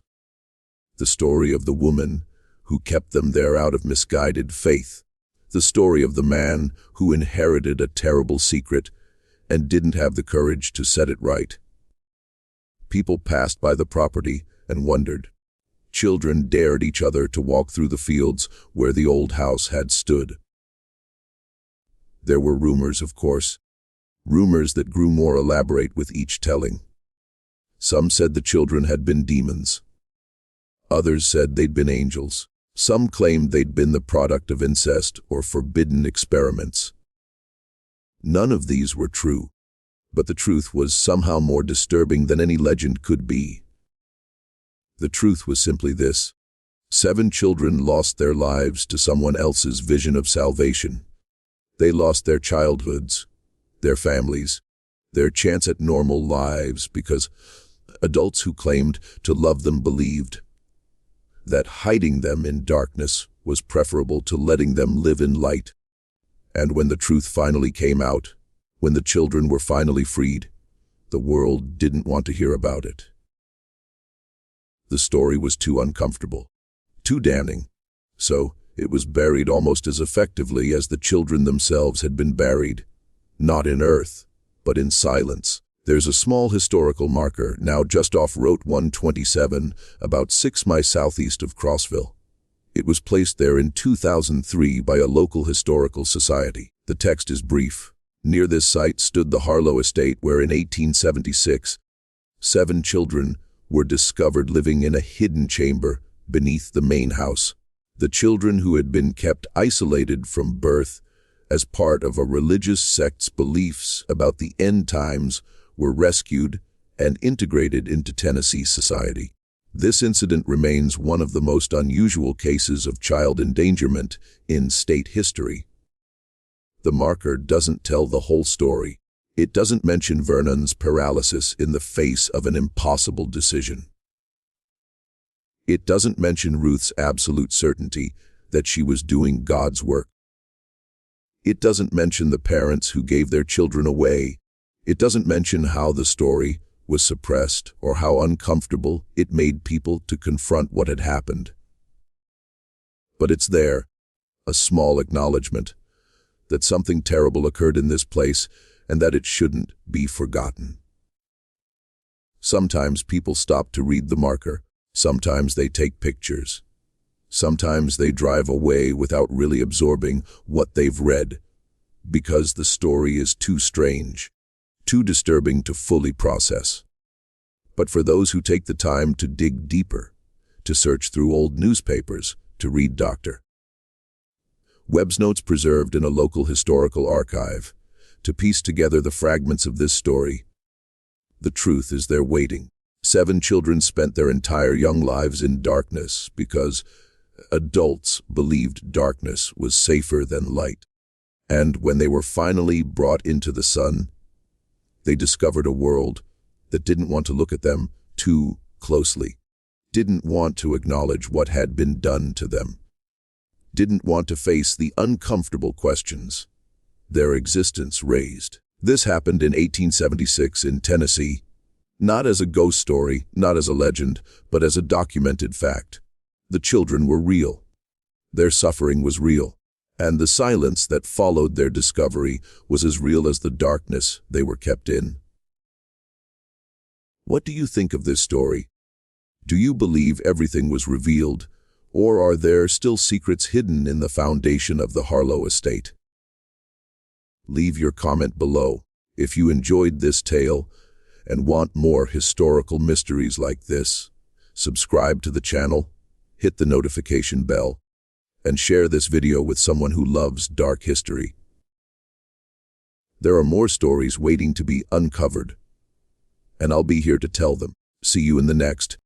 The story of the woman who kept them there out of misguided faith. The story of the man who inherited a terrible secret and didn't have the courage to set it right. People passed by the property and wondered. Children dared each other to walk through the fields where the old house had stood. There were rumors, of course, rumors that grew more elaborate with each telling. Some said the children had been demons. Others said they'd been angels. Some claimed they'd been the product of incest or forbidden experiments. None of these were true, but the truth was somehow more disturbing than any legend could be. The truth was simply this: 7 children lost their lives to someone else's vision of salvation. They lost their childhoods, their families, their chance at normal lives because adults who claimed to love them believed that hiding them in darkness was preferable to letting them live in light. And when the truth finally came out, when the children were finally freed, the world didn't want to hear about it. The story was too uncomfortable, too damning, so it was buried almost as effectively as the children themselves had been buried, not in earth, but in silence. There's a small historical marker, now just off Route 127, about 6 miles southeast of Crossville. It was placed there in 2003 by a local historical society. The text is brief. Near this site stood the Harlow estate where in 1876, 7 children were discovered living in a hidden chamber beneath the main house. The children, who had been kept isolated from birth as part of a religious sect's beliefs about the end times, were rescued and integrated into Tennessee society. This incident remains one of the most unusual cases of child endangerment in state history. The marker doesn't tell the whole story. It doesn't mention Vernon's paralysis in the face of an impossible decision. It doesn't mention Ruth's absolute certainty that she was doing God's work. It doesn't mention the parents who gave their children away. It doesn't mention how the story was suppressed or how uncomfortable it made people to confront what had happened. But it's there, a small acknowledgement that something terrible occurred in this place and that it shouldn't be forgotten. Sometimes people stop to read the marker. Sometimes they take pictures. Sometimes they drive away without really absorbing what they've read because the story is too strange, too disturbing to fully process. But for those who take the time to dig deeper, to search through old newspapers, to read Dr. Webb's notes preserved in a local historical archive, to piece together the fragments of this story, the truth is there waiting. 7 children spent their entire young lives in darkness because adults believed darkness was safer than light. And when they were finally brought into the sun, they discovered a world that didn't want to look at them too closely, didn't want to acknowledge what had been done to them, didn't want to face the uncomfortable questions their existence raised. This happened in 1876 in Tennessee, not as a ghost story, not as a legend, but as a documented fact. The children were real. Their suffering was real, and the silence that followed their discovery was as real as the darkness they were kept in. What do you think of this story? Do you believe everything was revealed, or are there still secrets hidden in the foundation of the Harlow estate? Leave your comment below. If you enjoyed this tale and want more historical mysteries like this, subscribe to the channel, hit the notification bell, and share this video with someone who loves dark history. There are more stories waiting to be uncovered, and I'll be here to tell them. See you in the next.